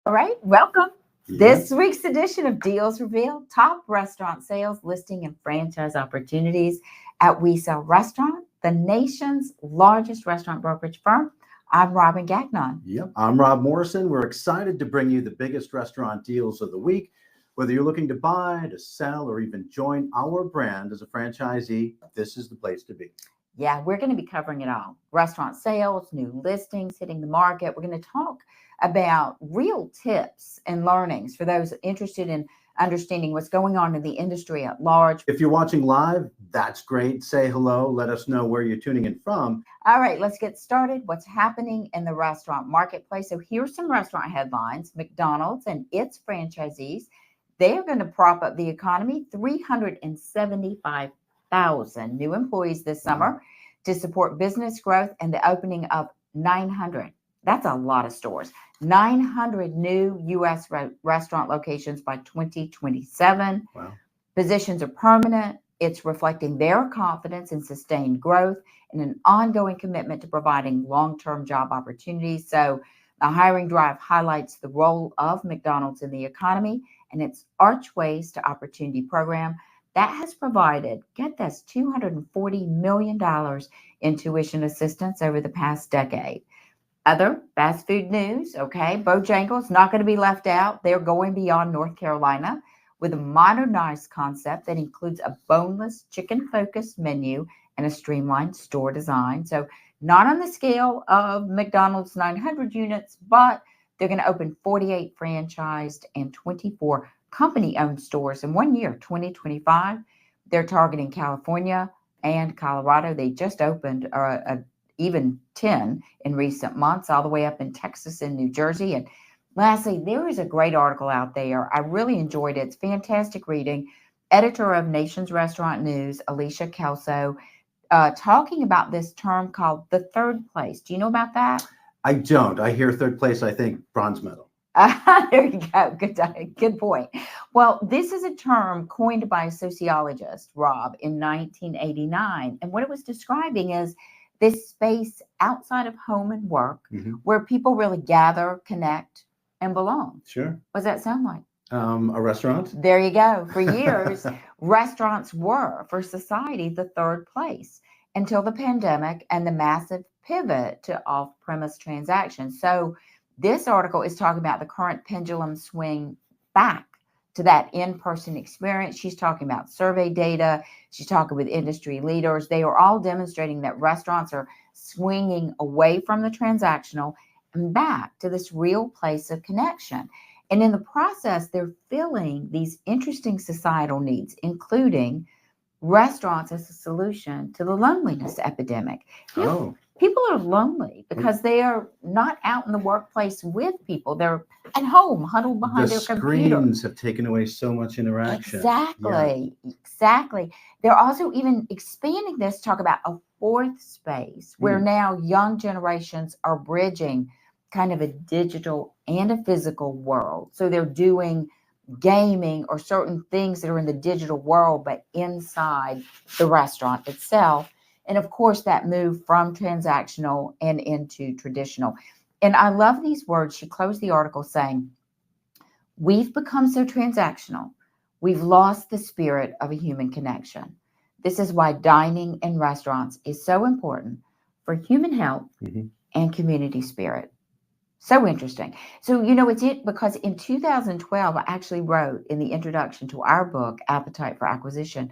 All right, welcome. Yeah. This week's edition of Deals Revealed, top restaurant sales, listing, and franchise opportunities at We Sell Restaurant, the nation's largest restaurant brokerage firm. I'm Robin Gagnon. Yep, I'm Rob Morrison. We're excited to bring you the biggest restaurant deals of the week. Whether you're looking to buy, to sell, or even join our brand as a franchisee, this is the place to be. Yeah, we're going to be covering it all. Restaurant sales, new listings hitting the market. We're going to talk about real tips and learnings for those interested in understanding what's going on in the industry at large. If you're watching live, that's great. Say hello. Let us know where you're tuning in from. All right, let's get started. What's happening in the restaurant marketplace? So here's some restaurant headlines. McDonald's and its franchisees, they are going to prop up the economy. 375,000 new employees this summer to support business growth and the opening of 900. That's a lot of stores. 900 new U.S. restaurant locations by 2027. Wow. Positions are permanent. It's reflecting their confidence in sustained growth and an ongoing commitment to providing long-term job opportunities. So the hiring drive highlights the role of McDonald's in the economy and its Archways to Opportunity program that has provided, get this, $240 million in tuition assistance over the past decade. Other fast food news, okay, Bojangles not going to be left out. They're going beyond North Carolina with a modernized concept that includes a boneless, chicken-focused menu and a streamlined store design. So not on the scale of McDonald's 900 units, but they're going to open 48 franchised and 24 company-owned stores in 1 year, 2025. They're targeting California and Colorado. They just opened even 10 in recent months, all the way up in Texas and New Jersey. And lastly, there is a great article out there. I really enjoyed it. It's fantastic reading. Editor of Nation's Restaurant News, Alicia Kelso, talking about this term called the third place. Do you know about that? I don't. I hear third place, I think bronze medal. There you go. Good point. Well, this is a term coined by a sociologist, Rob, in 1989. And what it was describing is this space outside of home and work where people really gather, connect, and belong. Sure. What does that sound like? A restaurant? There you go. For years, restaurants were, for society, the third place until the pandemic and the massive pivot to off-premise transactions. So this article is talking about the current pendulum swing back to that in-person experience. She's talking about survey data. She's talking with industry leaders. They are all demonstrating that restaurants are swinging away from the transactional and back to this real place of connection. And in the process, they're filling these interesting societal needs, including restaurants as a solution to the loneliness epidemic. People are lonely because they are not out in the workplace with people. They're at home, huddled behind their computer. The screens have taken away so much interaction. Exactly. They're also even expanding this, talk about a fourth space where now young generations are bridging kind of a digital and a physical world. So they're doing gaming or certain things that are in the digital world, but inside the restaurant itself. And of course, that move from transactional and into traditional. And I love these words. She closed the article saying, "We've become so transactional. We've lost the spirit of a human connection. This is why dining in restaurants is so important for human health and community spirit." So interesting. So, it's it because in 2012, I actually wrote in the introduction to our book, Appetite for Acquisition,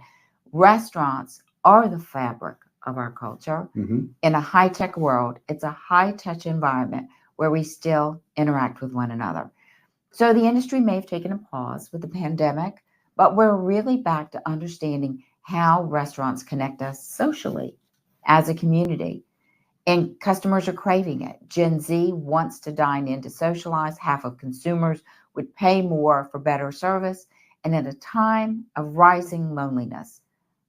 restaurants are the fabric of our culture. Hmm. In a high tech world, it's a high touch environment where we still interact with one another. So, the industry may have taken a pause with the pandemic, but we're really back to understanding how restaurants connect us socially as a community. And customers are craving it. Gen Z wants to dine in to socialize. Half of consumers would pay more for better service. And at a time of rising loneliness,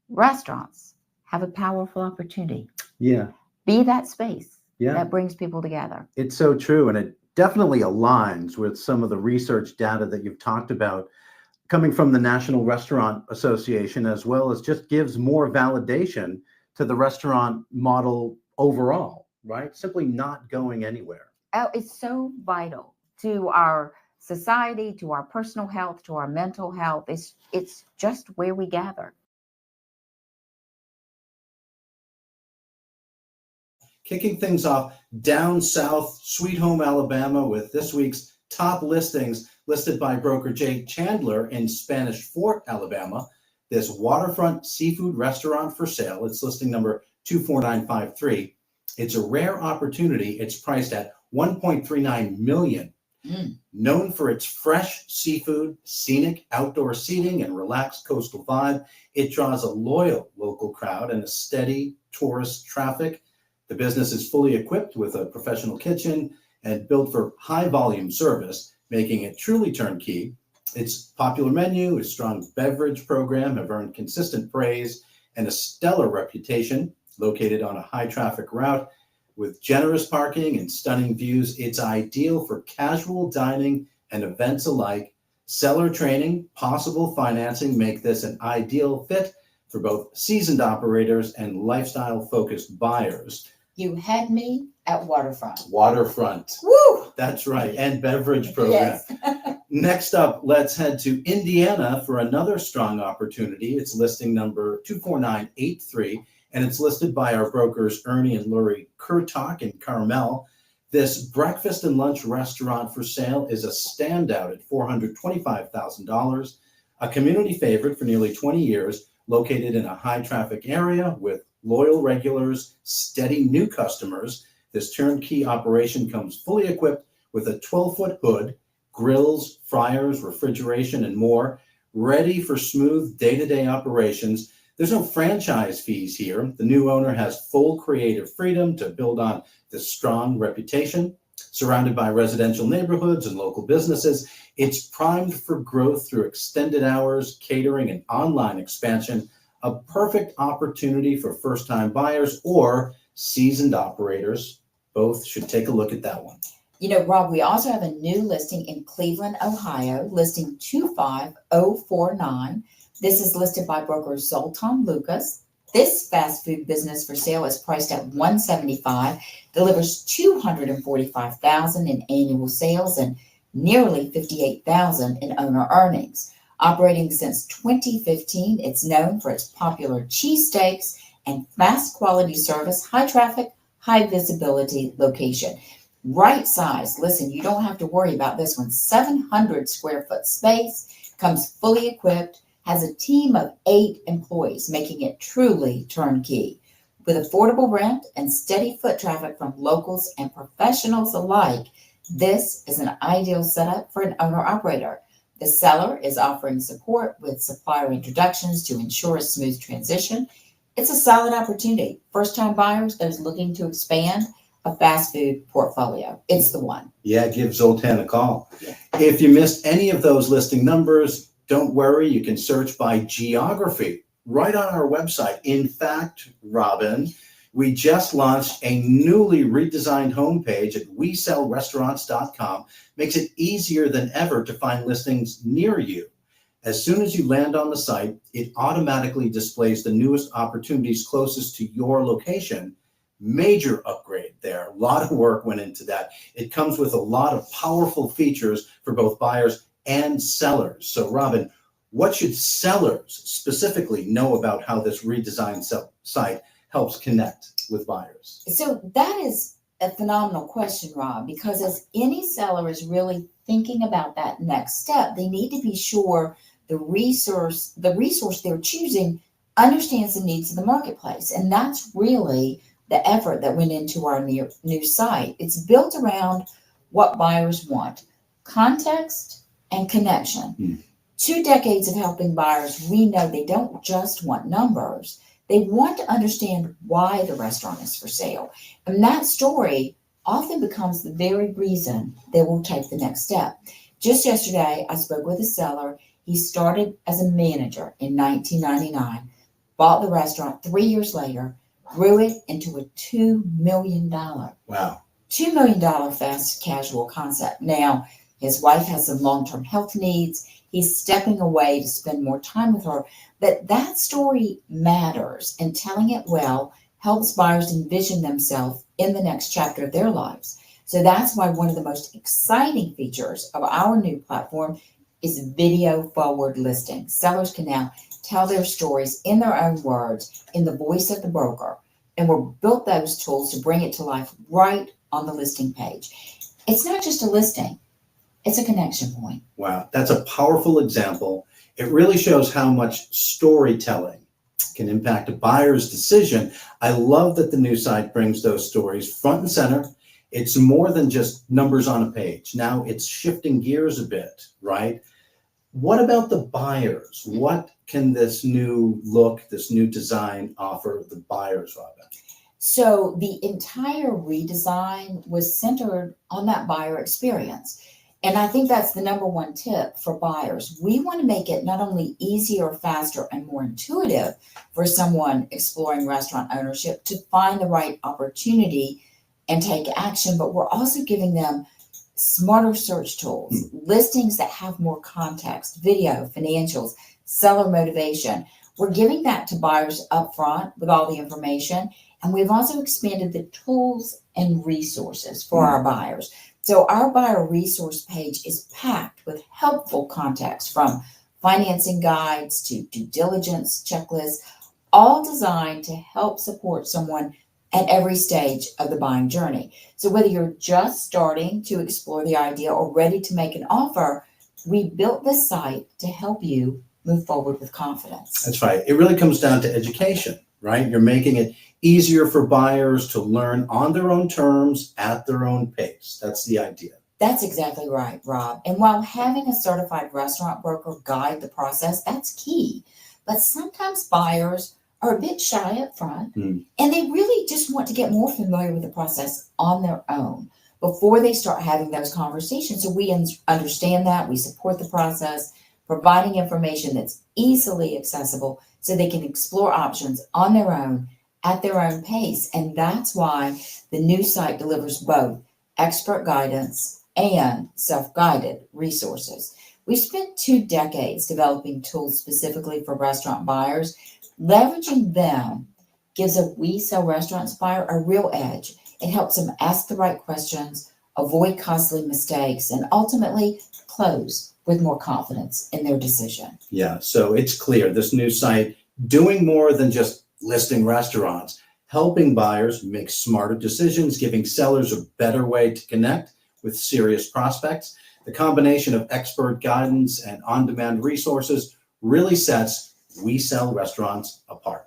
restaurants have a powerful opportunity. Yeah. Be that space Yeah. that brings people together. It's so true. And it definitely aligns with some of the research data that you've talked about coming from the National Restaurant Association, as well as just gives more validation to the restaurant model overall, right? Simply not going anywhere. Oh, it's so vital to our society, to our personal health, to our mental health. It's just where we gather. Kicking things off down south, Sweet Home, Alabama, with this week's top listings listed by broker Jay Chandler in Spanish Fort, Alabama. This waterfront seafood restaurant for sale. It's listing number 24953. It's a rare opportunity. It's priced at 1.39 million. Known for its fresh seafood, scenic outdoor seating, and relaxed coastal vibe, it draws a loyal local crowd and a steady tourist traffic. The business is fully equipped with a professional kitchen and built for high volume service, making it truly turnkey. Its popular menu, its strong beverage program have earned consistent praise and a stellar reputation. Located on a high traffic route with generous parking and stunning views, it's ideal for casual dining and events alike. Seller training, possible financing make this an ideal fit for both seasoned operators and lifestyle focused buyers. You had me at waterfront. Waterfront. Woo! That's right. And beverage program. Yes. Next up, let's head to Indiana for another strong opportunity. It's listing number 24983, and it's listed by our brokers Ernie and Lori Kurtok in Carmel. This breakfast and lunch restaurant for sale is a standout at $425,000, a community favorite for nearly 20 years, located in a high traffic area with loyal regulars, steady new customers. This turnkey operation comes fully equipped with a 12-foot hood, grills, fryers, refrigeration, and more, ready for smooth day-to-day operations. There's no franchise fees here. The new owner has full creative freedom to build on this strong reputation. Surrounded by residential neighborhoods and local businesses, it's primed for growth through extended hours, catering, and online expansion. A perfect opportunity for first-time buyers or seasoned operators. Both should take a look at that one. Rob, we also have a new listing in Cleveland, Ohio, listing 25049. This is listed by broker Zoltan Lucas. This fast food business for sale is priced at $175, delivers $245,000 in annual sales and nearly $58,000 in owner earnings. Operating since 2015, it's known for its popular cheesesteaks and fast quality service, high traffic, high visibility location. Right size. Listen, you don't have to worry about this one. 700 square foot space, comes fully equipped, has a team of 8 employees, making it truly turnkey. With affordable rent and steady foot traffic from locals and professionals alike, this is an ideal setup for an owner-operator. The seller is offering support with supplier introductions to ensure a smooth transition. It's a solid opportunity. First-time buyers, those looking to expand a fast food portfolio. It's the one. Yeah, give Zoltan a call. Yeah. If you missed any of those listing numbers, don't worry. You can search by geography right on our website. In fact, Robin, we just launched a newly redesigned homepage at WeSellRestaurants.com. Makes it easier than ever to find listings near you. As soon as you land on the site, it automatically displays the newest opportunities closest to your location. Major upgrade there. A lot of work went into that. It comes with a lot of powerful features for both buyers and sellers. So, Robin, what should sellers specifically know about how this redesigned site helps connect with buyers? So that is a phenomenal question, Rob, because as any seller is really thinking about that next step, they need to be sure the resource they're choosing understands the needs of the marketplace. And that's really the effort that went into our new site. It's built around what buyers want: context and connection. 2 decades of helping buyers, we know they don't just want numbers. They want to understand why the restaurant is for sale. And that story often becomes the very reason they will take the next step. Just yesterday, I spoke with a seller. He started as a manager in 1999, bought the restaurant 3 years later, grew it into a $2 million. Wow. $2 million fast casual concept. Now, his wife has some long-term health needs. He's stepping away to spend more time with her. But that story matters, and telling it well helps buyers envision themselves in the next chapter of their lives. So that's why one of the most exciting features of our new platform is video forward listing. Sellers can now tell their stories in their own words, in the voice of the broker. And we've built those tools to bring it to life right on the listing page. It's not just a listing, it's a connection point. Wow, that's a powerful example. It really shows how much storytelling can impact a buyer's decision. I love that the new site brings those stories front and center. It's more than just numbers on a page. Now it's shifting gears a bit, right? What about the buyers? What can this new look, this new design offer the buyers, Robin? So the entire redesign was centered on that buyer experience. And I think that's the number one tip for buyers. We want to make it not only easier, faster, and more intuitive for someone exploring restaurant ownership to find the right opportunity and take action, but we're also giving them smarter search tools, listings that have more context, video, financials, seller motivation. We're giving that to buyers up front with all the information. And we've also expanded the tools and resources for our buyers. So our buyer resource page is packed with helpful context, from financing guides to due diligence checklists, all designed to help support someone at every stage of the buying journey. So whether you're just starting to explore the idea or ready to make an offer, we built this site to help you move forward with confidence. That's right. It really comes down to education, right? You're making it easier for buyers to learn on their own terms at their own pace. That's the idea. That's exactly right, Rob. And while having a certified restaurant broker guide the process, that's key. But sometimes buyers are a bit shy up front, and they really just want to get more familiar with the process on their own before they start having those conversations. So we understand that. We support the process, providing information that's easily accessible so they can explore options on their own at their own pace. And that's why the new site delivers both expert guidance and self-guided resources. We spent 2 decades developing tools specifically for restaurant buyers. Leveraging them gives a We Sell Restaurants buyer a real edge. It helps them ask the right questions, avoid costly mistakes, and ultimately close with more confidence in their decision. Yeah, so it's clear this new site doing more than just listing restaurants, helping buyers make smarter decisions, giving sellers a better way to connect with serious prospects. The combination of expert guidance and on-demand resources really sets We Sell Restaurants apart.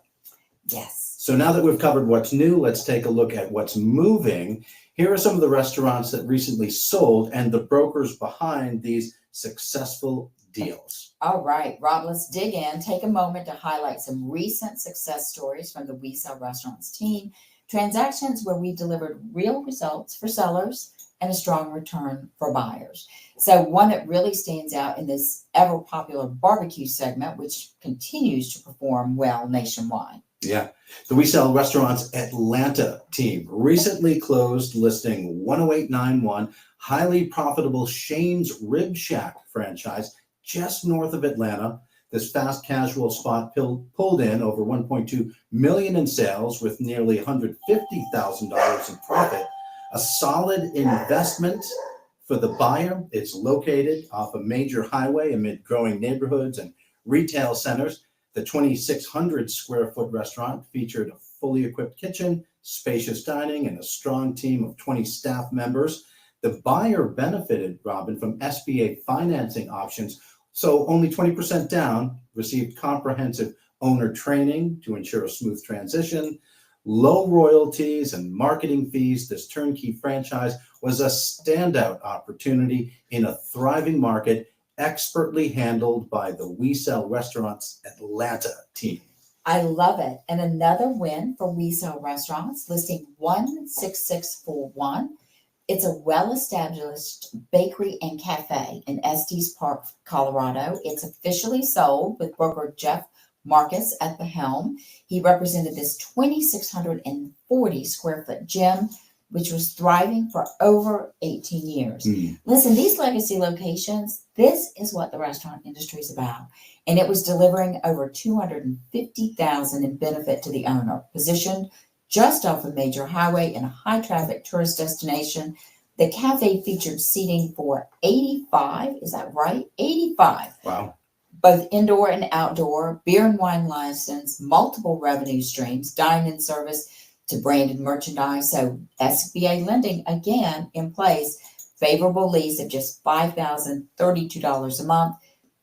Yes. So now that we've covered what's new, let's take a look at what's moving. Here are some of the restaurants that recently sold and the brokers behind these successful deals. All right, Rob, let's dig in. Take a moment to highlight some recent success stories from the We Sell Restaurants team, transactions where we delivered real results for sellers and a strong return for buyers. So one that really stands out in this ever popular barbecue segment, which continues to perform well nationwide. Yeah, the We Sell Restaurants Atlanta team recently closed listing 10891, highly profitable Shane's Rib Shack franchise just north of Atlanta. This fast casual spot pulled in over $1.2 million in sales with nearly $150,000 in profit. A solid investment for the buyer. It's located off a major highway amid growing neighborhoods and retail centers. The 2,600 square foot restaurant featured a fully equipped kitchen, spacious dining, and a strong team of 20 staff members. The buyer benefited, Robin, from SBA financing options, so only 20% down, received comprehensive owner training to ensure a smooth transition, low royalties and marketing fees. This turnkey franchise was a standout opportunity in a thriving market, expertly handled by the We Sell Restaurants Atlanta team. I love it. And another win for We Sell Restaurants, listing 16641. It's a well-established bakery and cafe in Estes Park, Colorado. It's officially sold with broker Jeff Marcus at the helm. He represented this 2,640 square foot gym, which was thriving for over 18 years. Listen, these legacy locations, this is what the restaurant industry is about. And it was delivering over $250,000 in benefit to the owner, positioned just off a major highway in a high traffic tourist destination. The cafe featured seating for 85, is that right? 85. Wow. Both indoor and outdoor, beer and wine license, multiple revenue streams, dine-in service to branded merchandise. So SBA lending, again, in place, favorable lease of just $5,032 a month.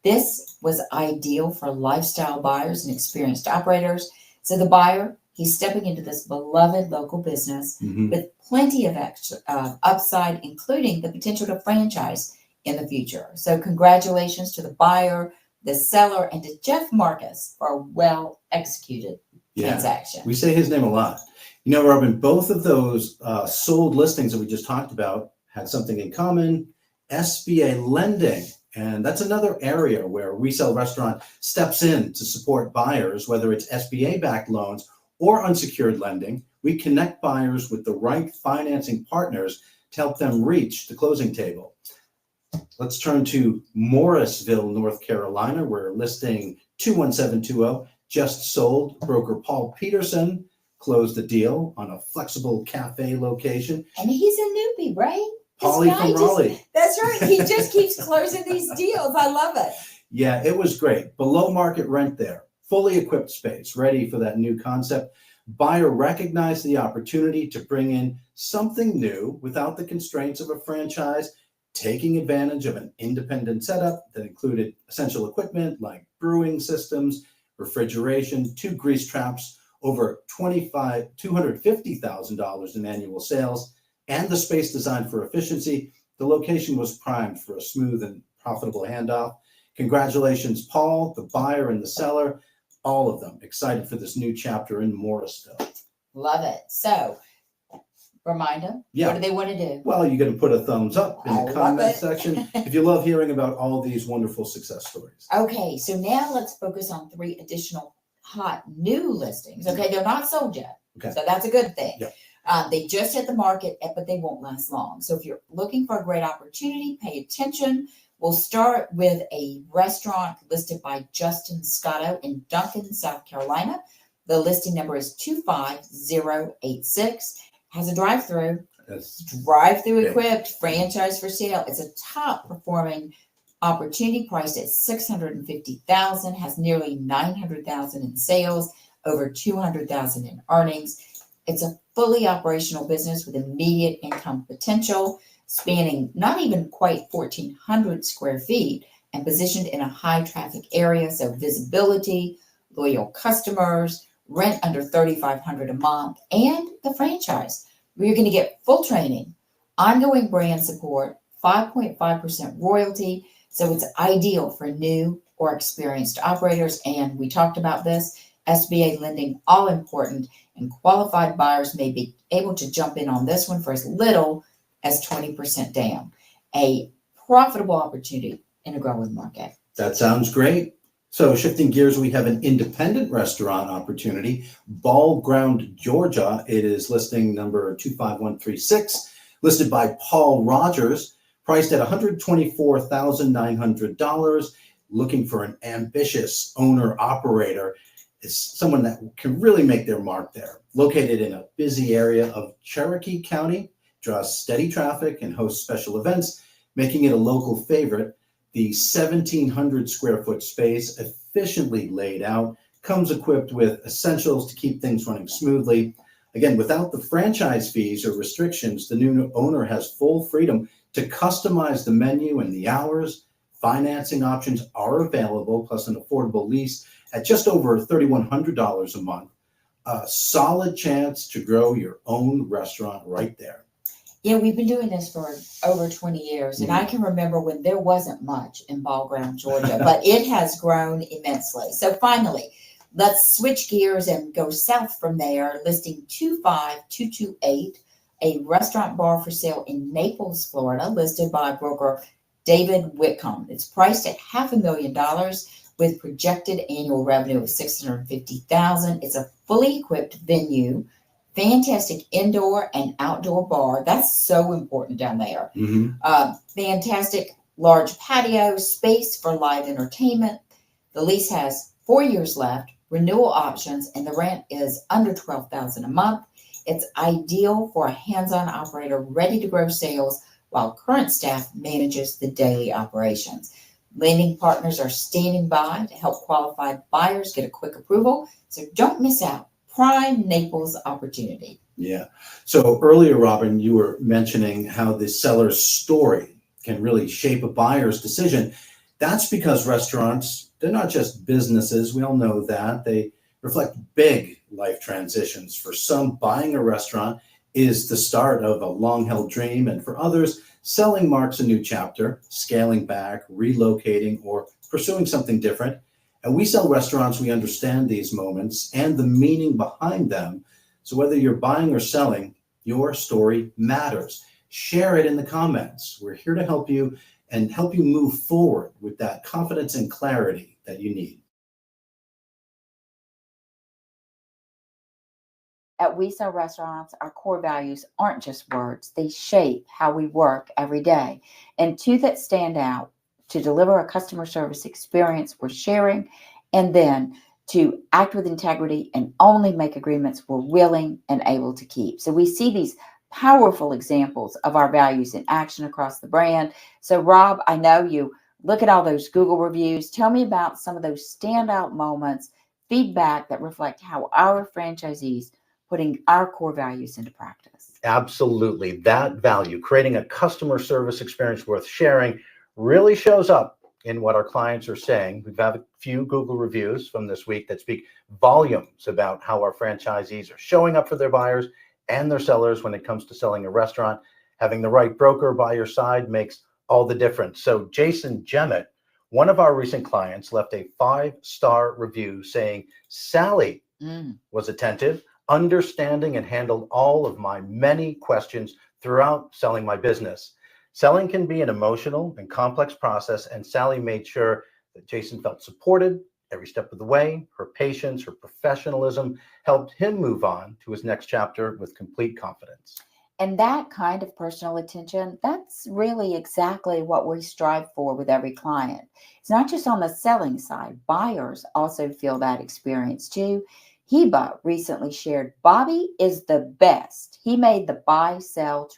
This was ideal for lifestyle buyers and experienced operators. So the buyer, he's stepping into this beloved local business with plenty of extra upside, including the potential to franchise in the future. So congratulations to the buyer, the seller, and to Jeff Marcus for a well-executed transaction. We say his name a lot. You know, Robin, both of those sold listings that we just talked about had something in common: SBA lending. And that's another area where We Sell Restaurant steps in to support buyers, whether it's SBA-backed loans or unsecured lending. We connect buyers with the right financing partners to help them reach the closing table. Let's turn to Morrisville, North Carolina, where listing 21720 just sold. Broker Paul Peterson closed the deal on a flexible cafe location. And he's a newbie, right? Paulie from Raleigh. That's right. He just keeps closing these deals. I love it. Yeah, it was great. Below market rent there. Fully equipped space, ready for that new concept. Buyer recognized the opportunity to bring in something new without the constraints of a franchise, taking advantage of an independent setup that included essential equipment like brewing systems, refrigeration, 2 grease traps, over $250,000 in annual sales, and the space designed for efficiency. The location was primed for a smooth and profitable handoff. Congratulations, Paul, the buyer and the seller, all of them excited for this new chapter in Morrisville. Love it. So, remind them, what do they want to do? Well, you're going to put a thumbs up in the comment it. section if you love hearing about all these wonderful success stories. Okay, so now let's focus on 3 additional hot new listings. Okay, they're not sold yet, so that's a good thing. Yep. They just hit the market, but they won't last long. So if you're looking for a great opportunity, pay attention. We'll start with a restaurant listed by Justin Scotto in Duncan, South Carolina. The listing number is 25086. Has a drive-through. Drive-through equipped, franchise for sale. It's a top performing opportunity priced at $650,000, has nearly $900,000 in sales, over $200,000 in earnings. It's a fully operational business with immediate income potential, spanning not even quite 1,400 square feet and positioned in a high traffic area. So visibility, loyal customers, rent under $3,500 a month, and the franchise, where you're going to get full training, ongoing brand support, 5.5% royalty. So it's ideal for new or experienced operators. And we talked about this, SBA lending, all important, and qualified buyers may be able to jump in on this one for as little as 20% down. A profitable opportunity in a growing market. That sounds great. So shifting gears, we have an independent restaurant opportunity, Ball Ground, Georgia. It is listing number 25136, listed by Paul Rogers, priced at $124,900, looking for an ambitious owner-operator. Is someone that can really make their mark there. Located in a busy area of Cherokee County, draws steady traffic and hosts special events, making it a local favorite. The 1,700 square foot space, efficiently laid out, comes equipped with essentials to keep things running smoothly. Again, without the franchise fees or restrictions, the new owner has full freedom to customize the menu and the hours. Financing options are available, plus an affordable lease at just over $3,100 a month. A solid chance to grow your own restaurant right there. Yeah, we've been doing this for over 20 years, and I can remember when there wasn't much in Ball Ground, Georgia, but it has grown immensely. So finally, let's switch gears and go south from there, listing 25228, a restaurant bar for sale in Naples, Florida, listed by broker David Whitcomb. It's priced at $500,000 with projected annual revenue of $650,000. It's a fully equipped venue, fantastic indoor and outdoor bar. That's so important down there. Fantastic large patio, space for live entertainment. The lease has 4 years left, renewal options, and the rent is under $12,000 a month. It's ideal for a hands-on operator ready to grow sales while current staff manages the daily operations. Lending partners are standing by to help qualified buyers get a quick approval, so don't miss out. Prime Naples opportunity. Yeah. So earlier, Robin, you were mentioning how the seller's story can really shape a buyer's decision. That's because restaurants, they're not just businesses. We all know that. They reflect big life transitions. For some, buying a restaurant is the start of a long-held dream, and for others, selling marks a new chapter, scaling back, relocating, or pursuing something different. And we sell restaurants, we understand these moments and the meaning behind them. So whether you're buying or selling, your story matters. Share it in the comments. We're here to help you and help you move forward with that confidence and clarity that you need. At We Sell Restaurants, our core values aren't just words. They shape how we work every day. And two that stand out: to deliver a customer service experience we're sharing, and then to act with integrity and only make agreements we're willing and able to keep. So we see these powerful examples of our values in action across the brand. So Rob, I know you look at all those Google reviews. Tell me about some of those standout moments, feedback that reflect how our franchisees putting our core values into practice. Absolutely. That value, creating a customer service experience worth sharing, really shows up in what our clients are saying. We've had a few Google reviews from this week that speak volumes about how our franchisees are showing up for their buyers and their sellers when it comes to selling a restaurant. Having the right broker by your side makes all the difference. So Jason Jemmett, one of our recent clients, left a 5-star review saying, Sally was attentive, understanding, and handled all of my many questions throughout selling my business. Selling can be an emotional and complex process, and Sally made sure that Jason felt supported every step of the way. Her patience, her professionalism helped him move on to his next chapter with complete confidence. And that kind of personal attention, that's really exactly what we strive for with every client. It's not just on the selling side. Buyers also feel that experience too. Heba recently shared, Bobby is the best. He made the buy-sell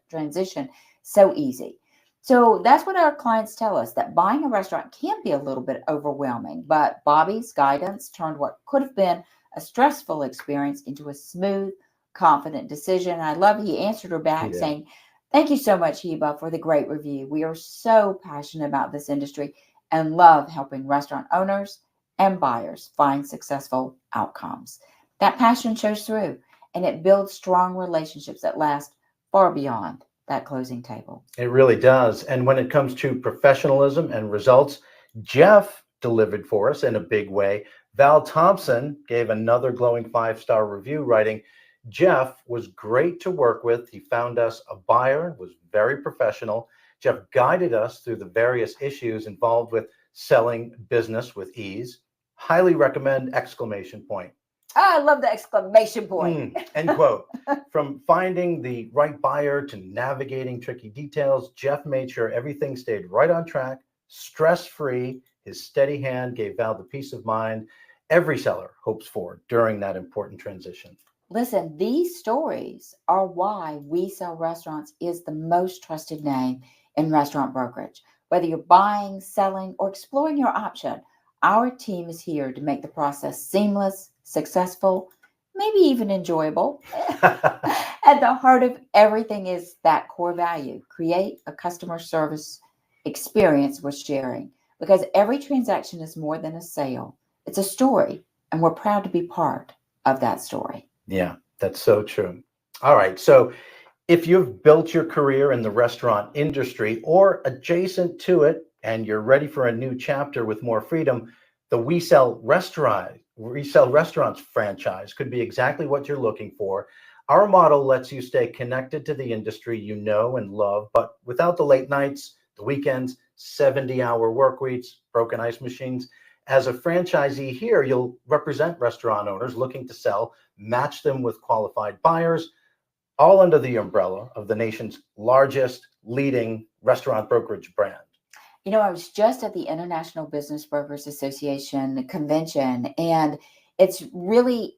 transition so easy. So that's what our clients tell us, that buying a restaurant can be a little bit overwhelming, but Bobby's guidance turned what could have been a stressful experience into a smooth, confident decision. I love he answered her back saying, thank you so much, Heba, for the great review. We are so passionate about this industry and love helping restaurant owners and buyers find successful outcomes. That passion shows through, and it builds strong relationships that last far beyond that closing table. It really does. And when it comes to professionalism and results, Jeff delivered for us in a big way. Val Thompson gave another glowing 5-star review, writing, Jeff was great to work with. He found us a buyer, was very professional. Jeff guided us through the various issues involved with selling business with ease. Highly recommend, exclamation point. I love the exclamation point. End quote. From finding the right buyer to navigating tricky details, Jeff made sure everything stayed right on track, stress-free. His steady hand gave Val the peace of mind every seller hopes for during that important transition. Listen, these stories are why We Sell Restaurants is the most trusted name in restaurant brokerage. Whether you're buying, selling, or exploring your option, our team is here to make the process seamless, successful, maybe even enjoyable. At the heart of everything is that core value: create a customer service experience with sharing. Because every transaction is more than a sale, it's a story, and we're proud to be part of that story. Yeah, that's so true. All right. So if you've built your career in the restaurant industry or adjacent to it, and you're ready for a new chapter with more freedom, the We Sell Restaurants franchise could be exactly what you're looking for. Our model lets you stay connected to the industry you know and love, but without the late nights, the weekends, 70-hour work weeks, broken ice machines. As a franchisee here, you'll represent restaurant owners looking to sell, match them with qualified buyers, all under the umbrella of the nation's largest leading restaurant brokerage brand. You know, I was just at the International Business Brokers Association convention, and it's really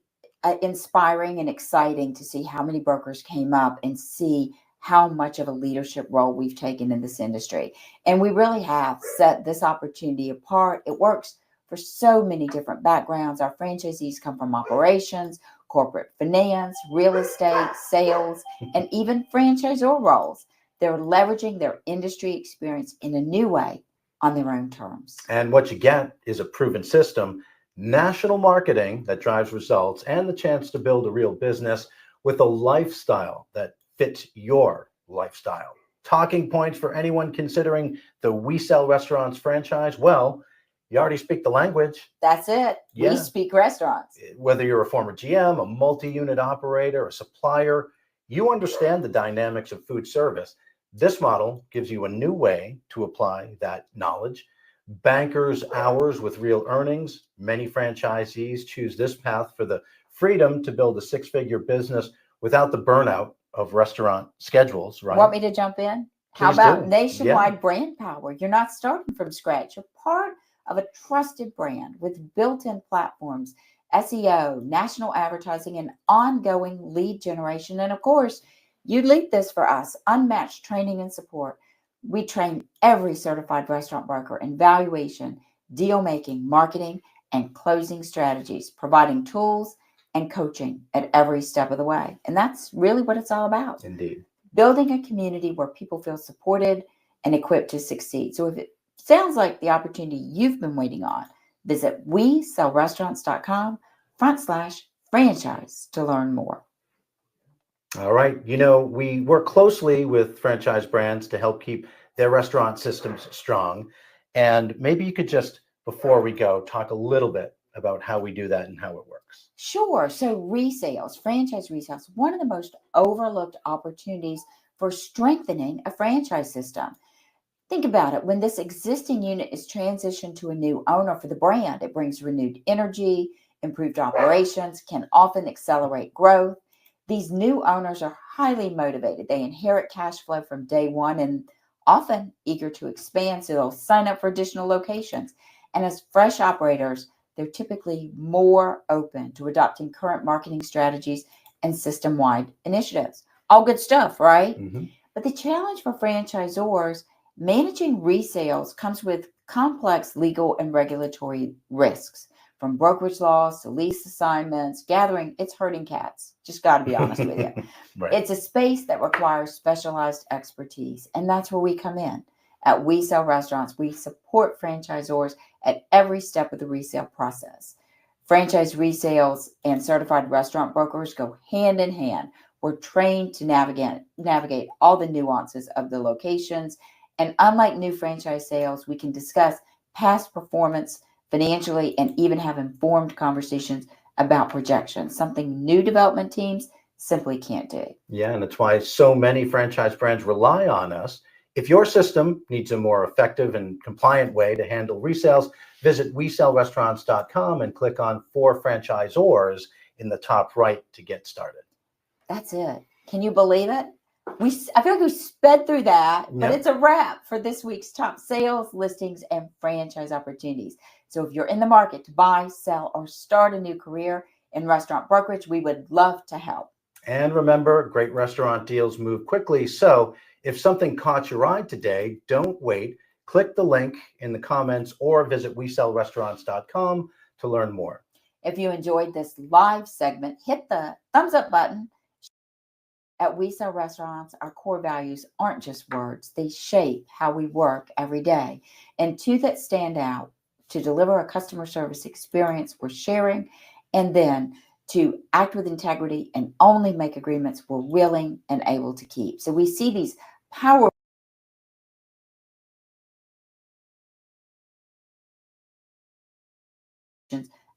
inspiring and exciting to see how many brokers came up and see how much of a leadership role we've taken in this industry. And we really have set this opportunity apart. It works for so many different backgrounds. Our franchisees come from operations, corporate finance, real estate, sales, and even franchisor roles. They're leveraging their industry experience in a new way on their own terms. And what you get is a proven system, national marketing that drives results, and the chance to build a real business with a lifestyle that fits your lifestyle. Talking points for anyone considering the We Sell Restaurants franchise? Well, you already speak the language. That's it. Yeah. We speak restaurants. Whether you're a former GM, a multi-unit operator, a supplier, you understand the dynamics of food service. This model gives you a new way to apply that knowledge. Bankers' hours with real earnings. Many franchisees choose this path for the freedom to build a six-figure business without the burnout of restaurant schedules, right? Want me to jump in? How Please about do. nationwide brand power? You're not starting from scratch. You're part of a trusted brand with built-in platforms, SEO, national advertising, and ongoing lead generation. And of course, you lead this for us, unmatched training and support. We train every certified restaurant broker in valuation, deal making, marketing, and closing strategies, providing tools and coaching at every step of the way. And that's really what it's all about. Indeed. Building a community where people feel supported and equipped to succeed. So if it sounds like the opportunity you've been waiting on, visit WeSellRestaurants.com/franchise to learn more. All right. You know, we work closely with franchise brands to help keep their restaurant systems strong. And maybe you could just, before we go, talk a little bit about how we do that and how it works. Sure. So resales, franchise resales, one of the most overlooked opportunities for strengthening a franchise system. Think about it. When this existing unit is transitioned to a new owner for the brand, it brings renewed energy, improved operations, can often accelerate growth. These new owners are highly motivated. They inherit cash flow from day one and often eager to expand, so they'll sign up for additional locations. And as fresh operators, they're typically more open to adopting current marketing strategies and system-wide initiatives. All good stuff, right? Mm-hmm. But the challenge for franchisors, managing resales comes with complex legal and regulatory risks. From brokerage laws to lease assignments, gathering, it's herding cats. Just got to be honest with you. Right. It's a space that requires specialized expertise, and that's where we come in. At We Sell Restaurants, we support franchisors at every step of the resale process. Franchise resales and certified restaurant brokers go hand in hand. We're trained to navigate all the nuances of the locations. And unlike new franchise sales, we can discuss past performance financially and even have informed conversations about projections, something new development teams simply can't do. Yeah, and it's why so many franchise brands rely on us. If your system needs a more effective and compliant way to handle resales, visit WeSellRestaurants.com and click on For Franchisors in the top right to get started. That's it. Can you believe it? I feel like we sped through that, but Yep. it's a wrap for this week's top sales, listings, and franchise opportunities. So if you're in the market to buy, sell, or start a new career in restaurant brokerage, we would love to help. And remember, great restaurant deals move quickly. So if something caught your eye today, don't wait. Click the link in the comments or visit WeSellRestaurants.com to learn more. If you enjoyed this live segment, hit the thumbs up button. At We Sell Restaurants, our core values aren't just words, they shape how we work every day. And two that stand out: to deliver a customer service experience worth sharing, and then to act with integrity and only make agreements we're willing and able to keep. So we see these power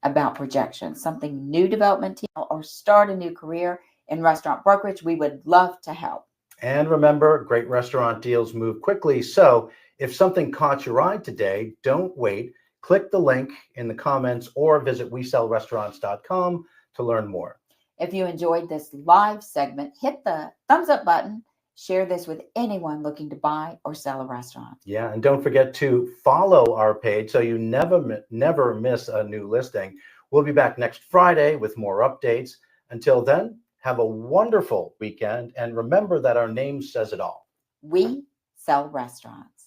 about projections, something new development team, or start a new career in restaurant brokerage. We would love to help. And remember, great restaurant deals move quickly. So if something caught your eye today, don't wait. Click the link in the comments or visit WeSellRestaurants.com to learn more. If you enjoyed this live segment, hit the thumbs up button. Share this with anyone looking to buy or sell a restaurant. Yeah, and don't forget to follow our page so you never miss a new listing. We'll be back next Friday with more updates. Until then, have a wonderful weekend, and remember that our name says it all. We Sell Restaurants.